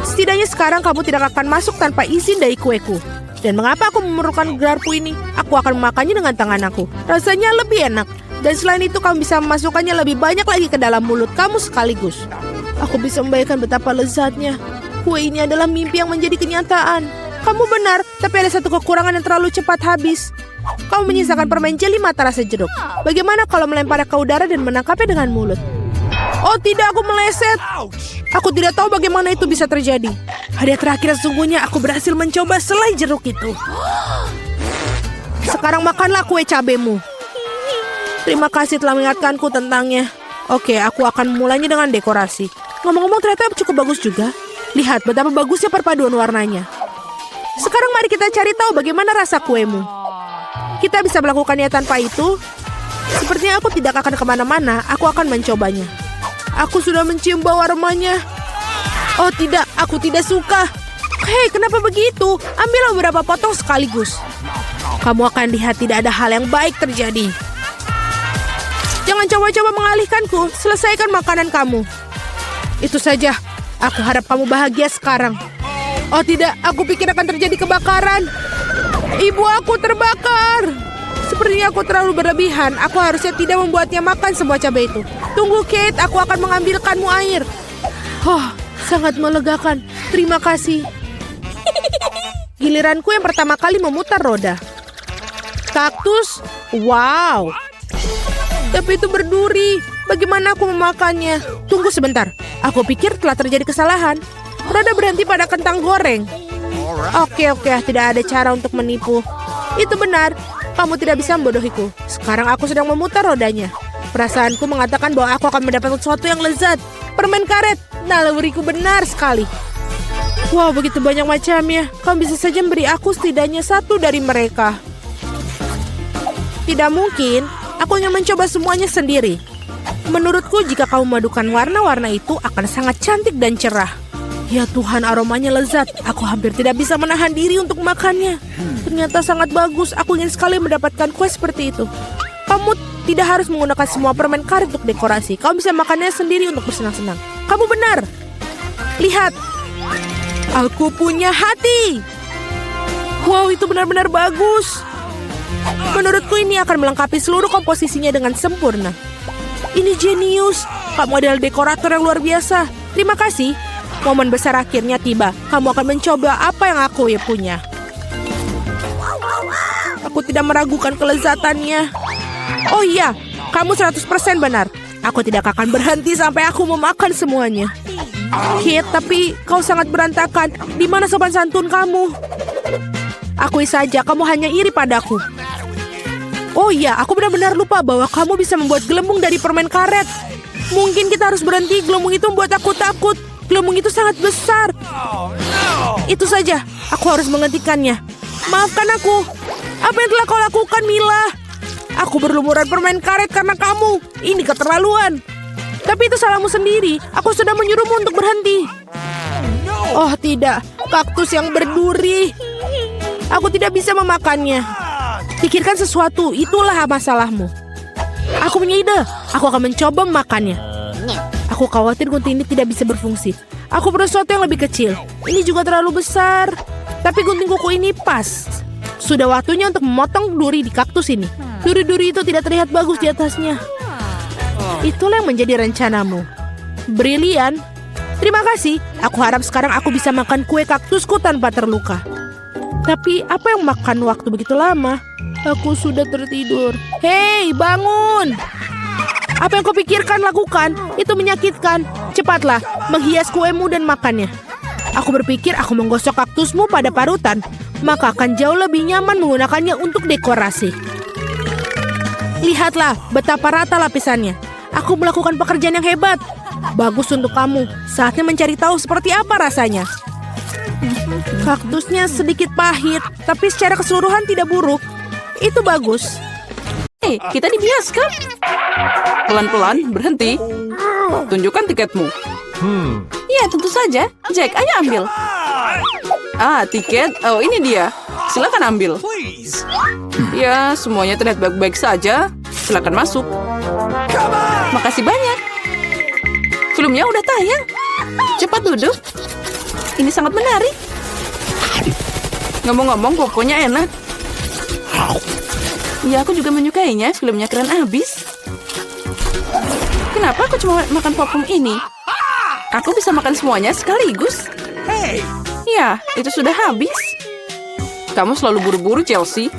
Setidaknya sekarang kamu tidak akan masuk tanpa izin dari kueku. Dan mengapa aku memerlukan garpu ini? Aku akan memakannya dengan tangan aku. Rasanya lebih enak. Dan selain itu kamu bisa memasukkannya lebih banyak lagi ke dalam mulut kamu sekaligus. Aku bisa membayangkan betapa lezatnya. Kue ini adalah mimpi yang menjadi kenyataan. Kamu benar, tapi ada satu kekurangan yang terlalu cepat habis. Kamu menyisakan permen jeli mata rasa jeruk. Bagaimana kalau melemparnya ke udara dan menangkapnya dengan mulut? Oh tidak, aku meleset. Aku tidak tahu bagaimana itu bisa terjadi. Hadiah terakhir sesungguhnya aku berhasil mencoba selai jeruk itu. Sekarang makanlah kue cabemu. Terima kasih telah mengingatkanku tentangnya. Oke, aku akan memulainya dengan dekorasi. Ngomong-ngomong ternyata cukup bagus juga. Lihat betapa bagusnya perpaduan warnanya. Sekarang mari kita cari tahu bagaimana rasa kuemu. Kita bisa melakukannya tanpa itu. Sepertinya aku tidak akan kemana-mana, aku akan mencobanya. Aku sudah mencium bau aromanya. Oh tidak, aku tidak suka. Hei, kenapa begitu? Ambillah beberapa potong sekaligus. Kamu akan lihat tidak ada hal yang baik terjadi. Jangan coba-coba mengalihkanku, selesaikan makanan kamu. Itu saja, aku harap kamu bahagia sekarang. Oh tidak, aku pikir akan terjadi kebakaran. Ibu aku terbakar. Sepertinya aku terlalu berlebihan. Aku harusnya tidak membuatnya makan semua cabai itu. Tunggu Kate, aku akan mengambilkanmu air. Oh, sangat melegakan. Terima kasih. Giliranku yang pertama kali memutar roda. Kaktus? Wow. Tapi itu berduri. Bagaimana aku memakannya? Tunggu sebentar. Aku pikir telah terjadi kesalahan. Roda berhenti pada kentang goreng. Oke, tidak ada cara untuk menipu. Itu benar. Kamu tidak bisa membodohiku. Sekarang aku sedang memutar rodanya. Perasaanku mengatakan bahwa aku akan mendapatkan sesuatu yang lezat. Permen karet. Naluriku benar sekali. Wow, begitu banyak macamnya. Kamu bisa saja memberi aku setidaknya satu dari mereka. Tidak mungkin. Aku hanya mencoba semuanya sendiri. Menurutku jika kamu memadukan warna-warna itu akan sangat cantik dan cerah. Ya Tuhan, aromanya lezat. Aku hampir tidak bisa menahan diri untuk makannya. Ternyata sangat bagus. Aku ingin sekali mendapatkan kue seperti itu. Kamu tidak harus menggunakan semua permen karet untuk dekorasi. Kamu bisa makannya sendiri untuk bersenang-senang. Kamu benar. Lihat. Aku punya hati. Wow, itu benar-benar bagus. Menurutku ini akan melengkapi seluruh komposisinya dengan sempurna. Ini jenius. Kamu adalah dekorator yang luar biasa. Terima kasih. Momen besar akhirnya tiba. Kamu akan mencoba apa yang aku punya. Aku tidak meragukan kelezatannya. Oh iya, kamu 100% benar. Aku tidak akan berhenti sampai aku memakan semuanya. Kit, tapi kau sangat berantakan. Di mana sopan santun kamu? Akui saja, kamu hanya iri padaku. Oh iya, aku benar-benar lupa bahwa kamu bisa membuat gelembung dari permen karet. Mungkin kita harus berhenti, gelembung itu membuat aku takut. Gelembung itu sangat besar. Itu saja, aku harus menghentikannya. Maafkan aku. Apa yang telah kau lakukan, Mila? Aku berlumuran permen karet karena kamu. Ini keterlaluan. Tapi itu salahmu sendiri. Aku sudah menyuruhmu untuk berhenti. Oh tidak, kaktus yang berduri. Aku tidak bisa memakannya. Pikirkan sesuatu, itulah masalahmu. Aku punya ide. Aku akan mencoba memakannya. Aku khawatir gunting ini tidak bisa berfungsi. Aku perlu sesuatu yang lebih kecil. Ini juga terlalu besar. Tapi gunting kuku ini pas. Sudah waktunya untuk memotong duri di kaktus ini. Duri-duri itu tidak terlihat bagus di atasnya. Itulah yang menjadi rencanamu. Brilian. Terima kasih. Aku harap sekarang aku bisa makan kue kaktusku tanpa terluka. Tapi apa yang makan waktu begitu lama? Aku sudah tertidur. Hei, bangun! Apa yang kau pikirkan lakukan? Itu menyakitkan. Cepatlah, menghias kuemu dan makannya. Aku berpikir aku menggosok kaktusmu pada parutan, maka akan jauh lebih nyaman menggunakannya untuk dekorasi. Lihatlah betapa rata lapisannya. Aku melakukan pekerjaan yang hebat. Bagus untuk kamu. Saatnya mencari tahu seperti apa rasanya. Kaktusnya sedikit pahit, tapi secara keseluruhan tidak buruk. Itu bagus. Hei, kita di bioskop. Pelan-pelan, berhenti. Tunjukkan tiketmu. Iya, tentu saja. Jack, ayo ambil. Ah, tiket. Oh, ini dia. Silakan ambil. Ya, semuanya terlihat baik-baik saja. Silakan masuk. Makasih banyak. Filmnya udah tayang. Cepat duduk. Ini sangat menarik. Ngomong-ngomong, pokoknya enak. Ya, aku juga menyukainya. Filmnya keren abis. Kenapa aku cuma makan popcorn ini? Aku bisa makan semuanya sekaligus. Ya, itu sudah habis. Kamu selalu buru-buru, Chelsea.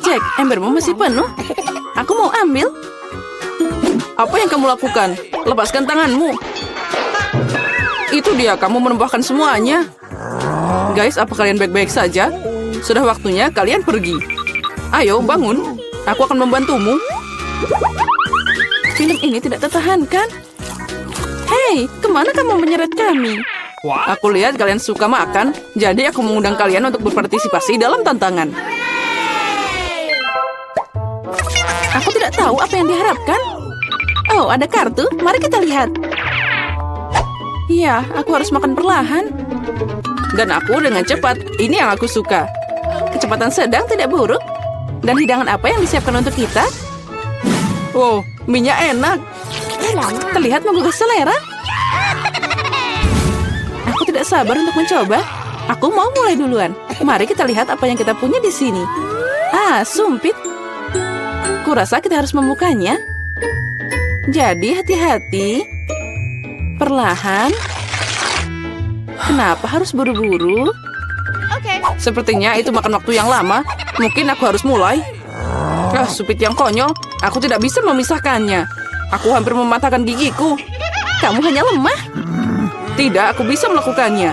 Jack, embermu masih penuh. Aku mau ambil. Apa yang kamu lakukan? Lepaskan tanganmu. Itu dia, kamu menumpahkan semuanya. Guys, apa kalian baik-baik saja? Sudah waktunya kalian pergi. Ayo, bangun. Aku akan membantumu. Film ini tidak tertahankan. Hei, kemana kamu menyeret kami? Aku lihat kalian suka makan, jadi aku mengundang kalian untuk berpartisipasi dalam tantangan. Aku tidak tahu apa yang diharapkan. Oh, ada kartu. Mari kita lihat. Iya, aku harus makan perlahan. Dan aku dengan cepat. Ini yang aku suka. Kecepatan sedang tidak buruk. Dan hidangan apa yang disiapkan untuk kita? Wow, minyak enak. Terlihat menggugah selera. Aku tidak sabar untuk mencoba. Aku mau mulai duluan. Mari kita lihat apa yang kita punya di sini. Ah, sumpit. Kurasa kita harus membukanya. Jadi hati-hati. Perlahan. Kenapa harus buru-buru? Sepertinya itu makan waktu yang lama. Mungkin aku harus mulai. Ah, sumpit yang konyol. Aku tidak bisa memisahkannya. Aku hampir mematahkan gigiku. Kamu hanya lemah. Tidak, aku bisa melakukannya.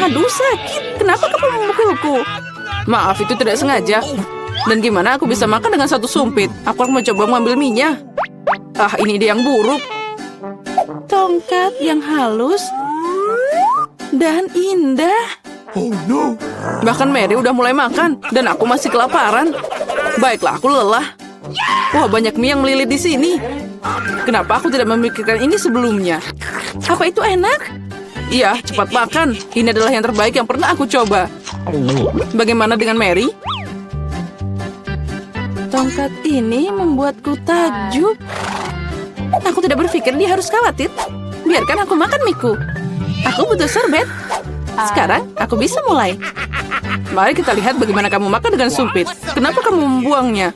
Aduh, sakit. Kenapa kamu memukulku? Maaf, itu tidak sengaja. Dan gimana aku bisa makan dengan satu sumpit? Aku akan mencoba mengambil minyak. Ah, ini ide yang buruk. Tongkat yang halus dan indah. Bahkan Mary udah mulai makan, dan aku masih kelaparan. Baiklah, aku lelah. Wah, banyak mie yang melilit di sini. Kenapa aku tidak memikirkan ini sebelumnya? Apa itu enak? Iya, cepat makan. Ini adalah yang terbaik yang pernah aku coba. Bagaimana dengan Mary? Tongkat ini membuatku takjub. Aku tidak berpikir dia harus khawatir. Biarkan aku makan miku. Aku butuh sorbet. Sekarang aku bisa mulai. Mari kita lihat bagaimana kamu makan dengan sumpit. Kenapa kamu membuangnya?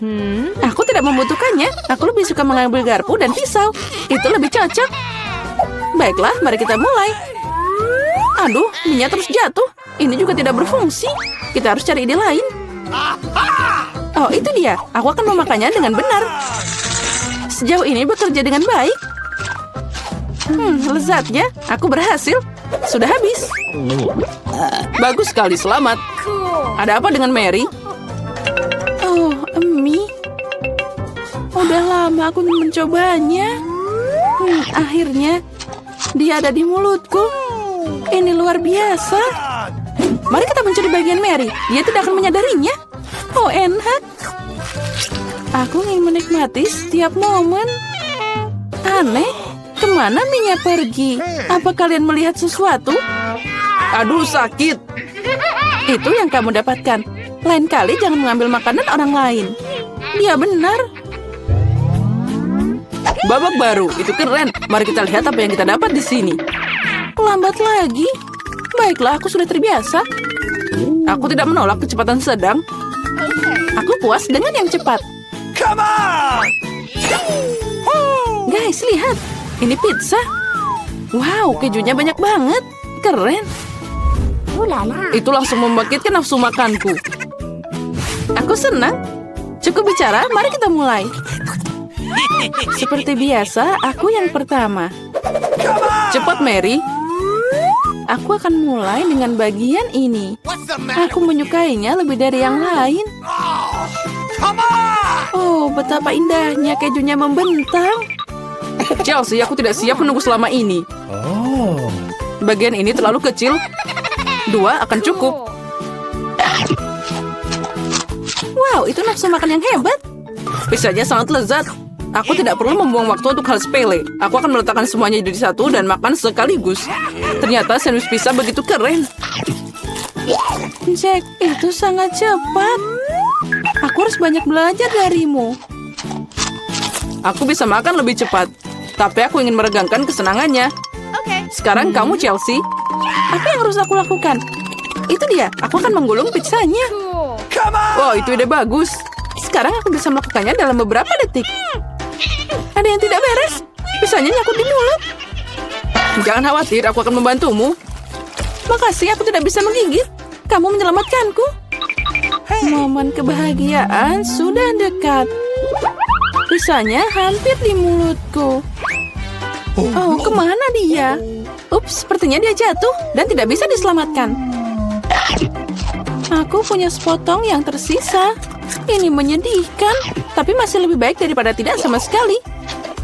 Aku tidak membutuhkannya. Aku lebih suka mengambil garpu dan pisau. Itu lebih cocok. Baiklah, mari kita mulai. Aduh, minyak terus jatuh. Ini juga tidak berfungsi. Kita harus cari ide lain. Oh, itu dia. Aku akan memakannya dengan benar. Sejauh ini bekerja dengan baik. Lezatnya. Aku berhasil. Sudah habis. Bagus sekali, selamat. Ada apa dengan Mary? Oh, mie. Udah lama aku ingin mencobanya. Akhirnya, dia ada di mulutku. Ini luar biasa. Mari kita mencuri bagian Mary. Dia tidak akan menyadarinya. Oh, enak. Aku ingin menikmati setiap momen. Aneh, kemana minyak pergi? Apa kalian melihat sesuatu? Aduh, sakit. Itu yang kamu dapatkan. Lain kali jangan mengambil makanan orang lain. Dia benar. Babak baru, itu keren. Mari kita lihat apa yang kita dapat di sini. Lambat lagi. Baiklah, aku sudah terbiasa. Aku tidak menolak kecepatan sedang. Aku puas dengan yang cepat. Guys, lihat. Ini pizza. Wow, kejunya banyak banget. Keren. Itu langsung membangkitkan nafsu makanku. Aku senang. Cukup bicara, mari kita mulai. Seperti biasa, aku yang pertama. Cepat, Mary. Aku akan mulai dengan bagian ini. Aku menyukainya lebih dari yang lain. Oh, betapa indahnya kejunya membentang. Chelsea, aku tidak siap menunggu selama ini. Bagian ini terlalu kecil. 2 akan cukup. Wow, itu nafsu makan yang hebat. Pizzanya sangat lezat. Aku tidak perlu membuang waktu untuk hal sepele. Aku akan meletakkan semuanya jadi satu dan makan sekaligus. Ternyata sandwich pizza begitu keren. Jack, itu sangat cepat. Aku harus banyak belajar darimu. Aku bisa makan lebih cepat. Tapi aku ingin meregangkan kesenangannya. Sekarang kamu, Chelsea. Apa yang harus aku lakukan? Itu dia. Aku akan menggulung pizzanya. Wow, itu ide bagus. Sekarang aku bisa melakukannya dalam beberapa detik. Ada yang tidak beres. Pizzanya nyangkut di mulut. Jangan khawatir, aku akan membantumu. Makasih, aku tidak bisa menggigit. Kamu menyelamatkanku. Momen kebahagiaan sudah dekat. Pizzanya hampir di mulutku. Oh, kemana dia? Ups, sepertinya dia jatuh dan tidak bisa diselamatkan. Aku punya sepotong yang tersisa. Ini menyedihkan, tapi masih lebih baik daripada tidak sama sekali.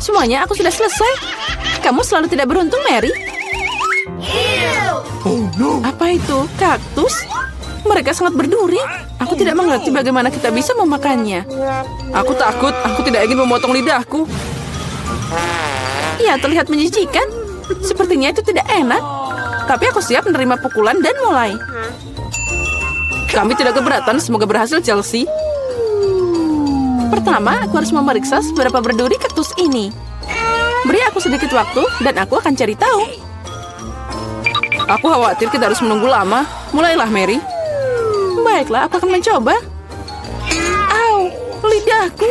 Semuanya aku sudah selesai. Kamu selalu tidak beruntung, Mary. Apa itu? Kaktus? Mereka sangat berduri. Aku tidak mengerti bagaimana kita bisa memakannya. Aku takut, aku tidak ingin memotong lidahku. Ya, terlihat menjijikan. Sepertinya itu tidak enak. Tapi aku siap menerima pukulan dan mulai. Kami tidak keberatan, semoga berhasil Chelsea. Pertama, aku harus memeriksa seberapa berduri kaktus ini. Beri aku sedikit waktu dan aku akan cari tahu. Aku khawatir kita harus menunggu lama. Mulailah, Mary. Baiklah, aku akan mencoba. Au, lidahku.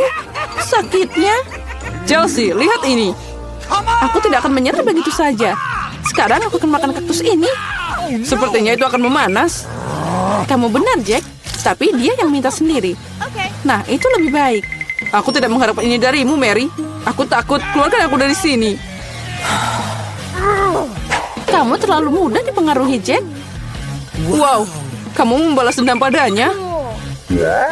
Sakitnya. Chelsea, lihat ini. Aku tidak akan menyerah begitu saja. Sekarang aku akan makan kaktus ini. Sepertinya itu akan memanas. Kamu benar, Jack. Tapi dia yang minta sendiri. Nah, itu lebih baik. Aku tidak mengharapkan ini darimu, Mary. Aku takut. Keluarkan aku dari sini. Kamu terlalu mudah dipengaruhi, Jack. Wow, kamu membalas dendam padanya.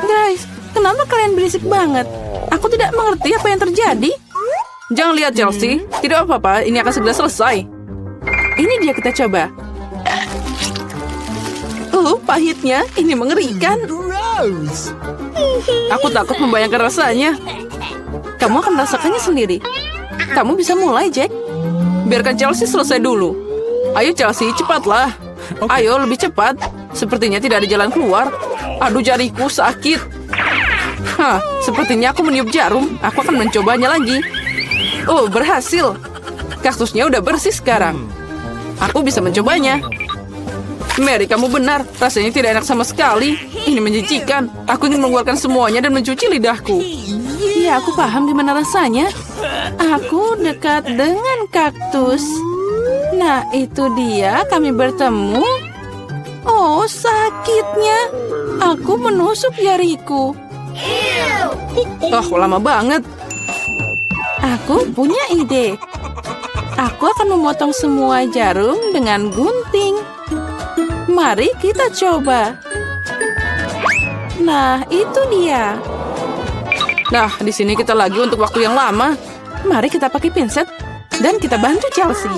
Guys, kenapa kalian berisik banget? Aku tidak mengerti apa yang terjadi. Jangan lihat, Chelsea. Tidak apa-apa, ini akan segera selesai. Ini dia, kita coba. Pahitnya. Ini mengerikan. Aku takut membayangkan rasanya. Kamu akan merasakannya sendiri. Kamu bisa mulai, Jack. Biarkan Chelsea selesai dulu. Ayo, Chelsea, cepatlah. Ayo, lebih cepat. Sepertinya tidak ada jalan keluar. Aduh, jariku sakit. Hah, sepertinya aku meniup jarum. Aku akan mencobanya lagi. Oh, berhasil. Kaktusnya udah bersih sekarang. Aku bisa mencobanya. Mary, kamu benar. Rasanya tidak enak sama sekali. Ini menjijikan. Aku ingin mengeluarkan semuanya dan mencuci lidahku. Ya, aku paham gimana rasanya. Aku dekat dengan kaktus. Nah, itu dia. Kami bertemu. Oh, sakitnya. Aku menusuk jariku. Oh, lama banget. Aku punya ide. Aku akan memotong semua jarum dengan gunting. Mari kita coba. Nah, itu dia. Nah, di sini kita lagi untuk waktu yang lama. Mari kita pakai pinset dan kita bantu Chelsea.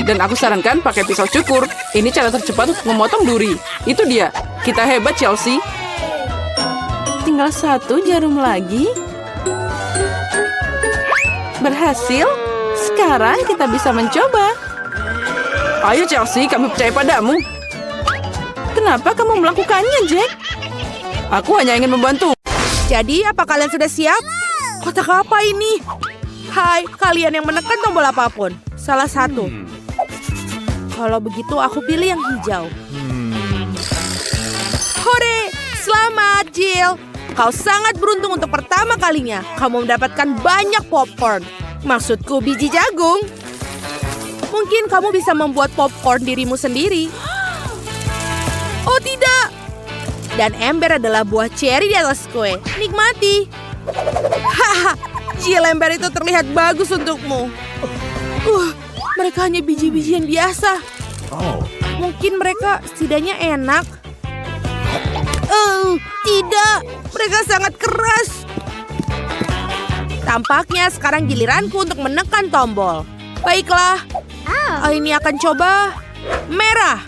Dan aku sarankan pakai pisau cukur. Ini cara tercepat untuk memotong duri. Itu dia. Kita hebat, Chelsea. Tinggal satu jarum lagi. Berhasil. Sekarang kita bisa mencoba. Ayo, Chelsea, kami percaya padamu. Kenapa kamu melakukannya, Jack? Aku hanya ingin membantu. Jadi, apa kalian sudah siap? Kotak apa ini? Hai, kalian yang menekan tombol apapun. Salah satu. Kalau begitu, aku pilih yang hijau. Hore! Selamat, Jill. Kau sangat beruntung untuk pertama kalinya. Kamu mendapatkan banyak popcorn. Maksudku, biji jagung. Mungkin kamu bisa membuat popcorn dirimu sendiri. Oh, tidak. Dan ember adalah buah cherry di atas kue. Nikmati. Haha, Jill, ember itu terlihat bagus untukmu. Mereka hanya biji-bijian biasa. Mungkin mereka setidaknya enak. Tidak. Mereka sangat keras. Tampaknya sekarang giliranku untuk menekan tombol. Baiklah. Ini akan coba merah.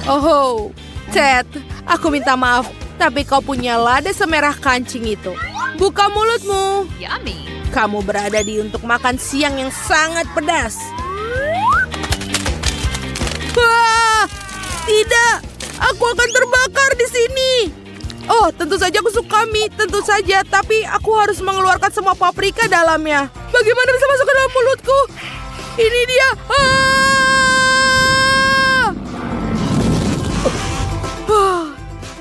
Oh, Ted, aku minta maaf, tapi kau punya lada semerah kancing itu. Buka mulutmu. Yummy. Kamu berada di untuk makan siang yang sangat pedas. Wah, tidak, aku akan terbakar di sini. Oh, tentu saja aku suka mie, tentu saja. Tapi aku harus mengeluarkan semua paprika dalamnya. Bagaimana bisa masuk ke dalam mulutku? Ini dia.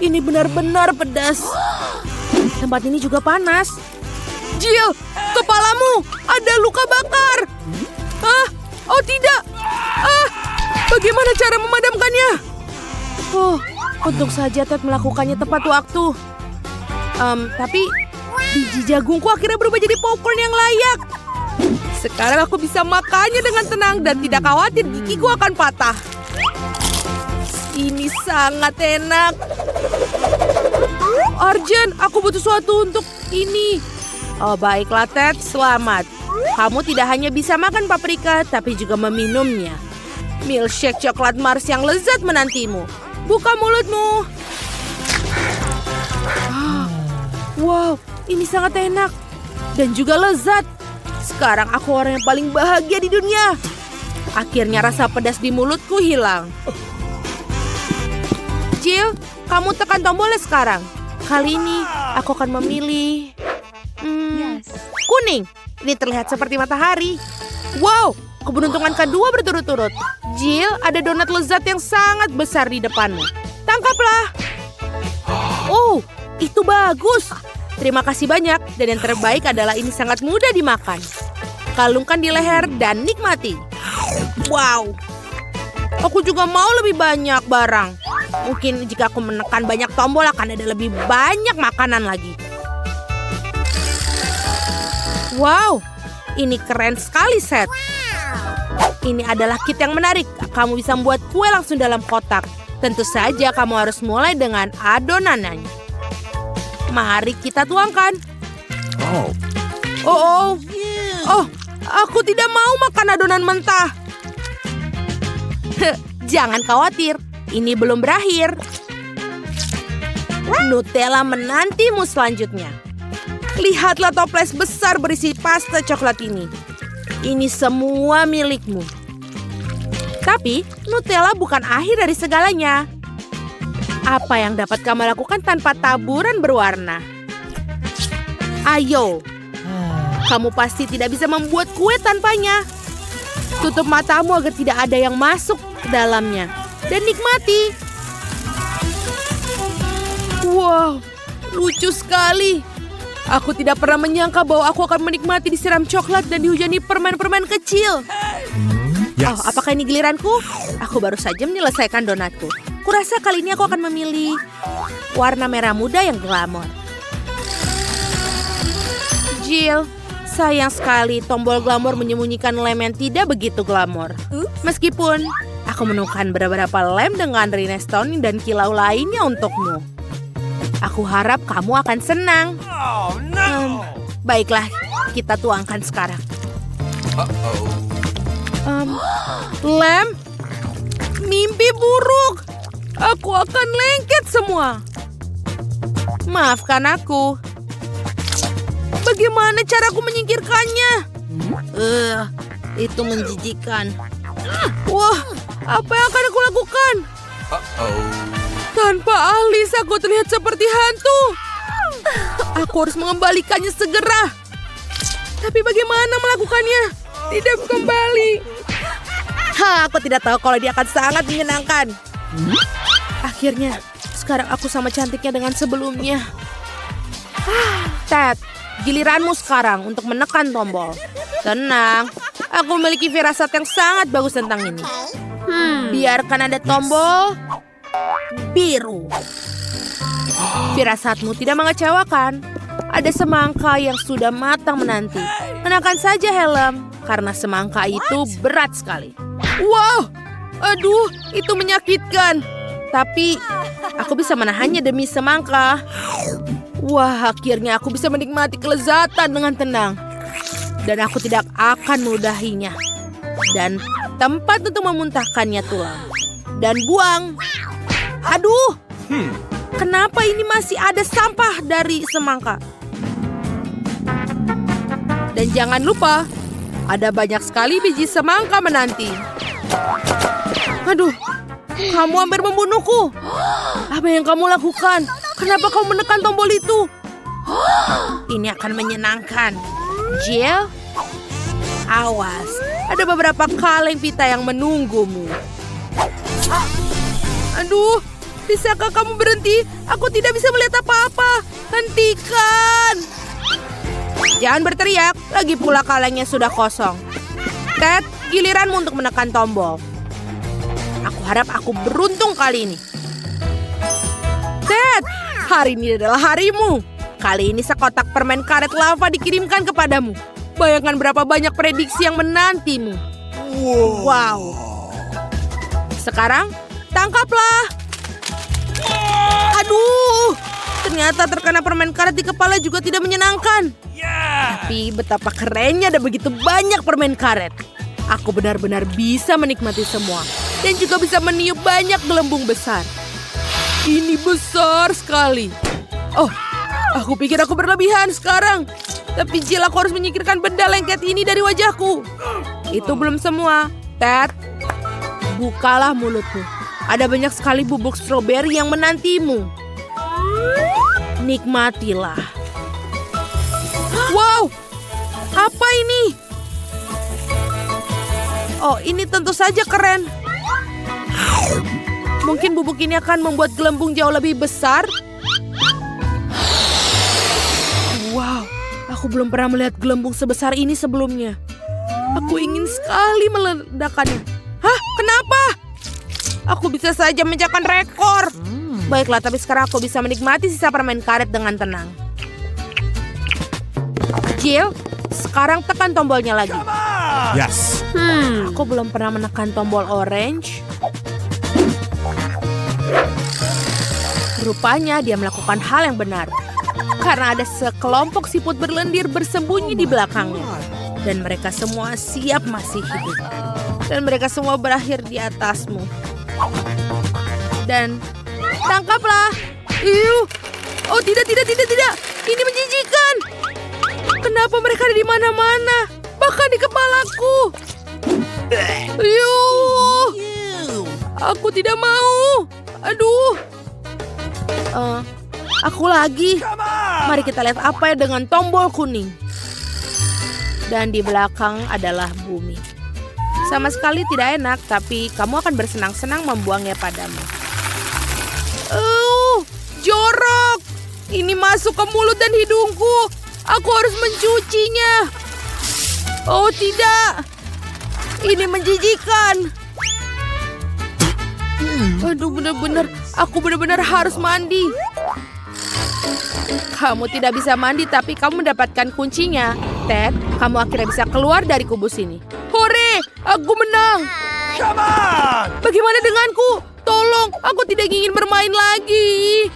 Ini benar-benar pedas. Tempat ini juga panas. Jill, kepalamu ada luka bakar. Oh tidak. Bagaimana cara memadamkannya? Untung saja Ted melakukannya tepat waktu. Tapi biji jagungku akhirnya berubah jadi popcorn yang layak. Sekarang aku bisa makannya dengan tenang dan tidak khawatir gigiku akan patah. Ini sangat enak. Arjen, aku butuh sesuatu untuk ini. Oh, baiklah Ted, selamat. Kamu tidak hanya bisa makan paprika, tapi juga meminumnya. Milkshake coklat Mars yang lezat menantimu. Buka mulutmu. Wow, ini sangat enak. Dan juga lezat. Sekarang aku orang yang paling bahagia di dunia. Akhirnya rasa pedas di mulutku hilang. Jill, kamu tekan tombolnya sekarang. Kali ini aku akan memilih kuning. Ini terlihat seperti matahari. Wow, keberuntungan kedua berturut-turut. Jill, ada donat lezat yang sangat besar di depanmu. Tangkaplah. Oh, itu bagus. Terima kasih banyak. Dan yang terbaik adalah ini sangat mudah dimakan. Kalungkan di leher dan nikmati. Wow. Aku juga mau lebih banyak barang. Mungkin jika aku menekan banyak tombol akan ada lebih banyak makanan lagi. Wow, ini keren sekali, Seth. Ini adalah kit yang menarik. Kamu bisa membuat kue langsung dalam kotak. Tentu saja kamu harus mulai dengan adonannya. Mari kita tuangkan. Oh, aku tidak mau makan adonan mentah. Jangan khawatir, ini belum berakhir. Nutella menantimu selanjutnya. Lihatlah toples besar berisi pasta coklat ini. Ini semua milikmu. Tapi, Nutella bukan akhir dari segalanya. Apa yang dapat kamu lakukan tanpa taburan berwarna? Ayo, kamu pasti tidak bisa membuat kue tanpanya. Tutup matamu agar tidak ada yang masuk ke dalamnya. Dan nikmati. Wow, lucu sekali. Aku tidak pernah menyangka bahwa aku akan menikmati disiram coklat dan dihujani permen-permen kecil. Oh, apakah ini giliranku? Aku baru saja menyelesaikan donatku. Kurasa kali ini aku akan memilih warna merah muda yang glamor. Jill, sayang sekali tombol glamor menyembunyikan lem yang tidak begitu glamor. Meskipun aku menemukan beberapa lem dengan rhinestone dan kilau lainnya untukmu. Aku harap kamu akan senang. Baiklah, kita tuangkan sekarang. Lem? Mimpi buruk. Aku akan lengket semua. Maafkan aku. Bagaimana caraku menyingkirkannya? Itu menjijikan. Wah, apa yang akan aku lakukan? Tanpa alis aku terlihat seperti hantu. Aku harus mengembalikannya segera. Tapi bagaimana melakukannya? Tidak kembali. Aku tidak tahu kalau dia akan sangat menyenangkan. Akhirnya, sekarang aku sama cantiknya dengan sebelumnya. Ted, giliranmu sekarang untuk menekan tombol. Tenang, aku memiliki firasat yang sangat bagus tentang ini. Biarkan ada tombol biru. Firasatmu tidak mengecewakan. Ada semangka yang sudah matang menanti. Kenakan saja helm, karena semangka itu berat sekali. Wow, aduh, itu menyakitkan. Tapi, aku bisa menahannya demi semangka. Wah, akhirnya aku bisa menikmati kelezatan dengan tenang. Dan aku tidak akan meludahinya. Dan tempat untuk memuntahkannya tulang. Dan buang. Aduh, kenapa ini masih ada sampah dari semangka? Dan jangan lupa, ada banyak sekali biji semangka menanti. Aduh, kamu hampir membunuhku. Apa yang kamu lakukan? Kenapa kamu menekan tombol itu? Ini akan menyenangkan. Jill, awas. Ada beberapa kaleng pita yang menunggumu. Aduh, bisakah kamu berhenti? Aku tidak bisa melihat apa-apa. Hentikan. Jangan berteriak, lagi pula kalengnya sudah kosong. Ted, giliranmu untuk menekan tombol. Aku harap aku beruntung kali ini. Ted, hari ini adalah harimu. Kali ini sekotak permen karet lava dikirimkan kepadamu. Bayangkan berapa banyak prediksi yang menantimu. Wow. Sekarang, tangkaplah. Aduh, Ternyata terkena permen karet di kepala juga tidak menyenangkan. Tapi betapa kerennya ada begitu banyak permen karet. Aku benar-benar bisa menikmati semua. Dan juga bisa meniup banyak gelembung besar. Ini besar sekali. Oh, aku pikir aku berlebihan sekarang. Tapi Jill, aku harus menyingkirkan benda lengket ini dari wajahku. Itu belum semua. Ted, bukalah mulutmu. Ada banyak sekali bubuk stroberi yang menantimu. Nikmatilah. Wow, apa ini? Oh, ini tentu saja keren. Mungkin bubuk ini akan membuat gelembung jauh lebih besar. Wow, aku belum pernah melihat gelembung sebesar ini sebelumnya. Aku ingin sekali meledakkannya. Hah, kenapa? Aku bisa saja memecahkan rekor. Baiklah, tapi sekarang aku bisa menikmati sisa permen karet dengan tenang. Jill, sekarang tekan tombolnya lagi. Yes. Aku belum pernah menekan tombol orange. Rupanya dia melakukan hal yang benar. Karena ada sekelompok siput berlendir bersembunyi di belakangnya. Dan mereka semua siap masih hidup. Dan mereka semua berakhir di atasmu. Dan tangkaplah. Iuh. Oh, tidak. Ini menjijikan. Kenapa mereka ada di mana-mana? Bahkan di kepalaku. Iuh. Aku tidak mau. Aduh. Aku lagi. Mari kita lihat apa ya dengan tombol kuning. Dan di belakang adalah bumi. Sama sekali tidak enak, tapi kamu akan bersenang-senang membuangnya padamu. Jorok. Ini masuk ke mulut dan hidungku. Aku harus mencucinya. Oh tidak. Ini menjijikan. Aduh, aku benar-benar harus mandi. Kamu tidak bisa mandi, tapi kamu mendapatkan kuncinya. Ted, kamu akhirnya bisa keluar dari kubus ini. Hore, aku menang. Bagaimana denganku? Tolong, aku tidak ingin bermain lagi.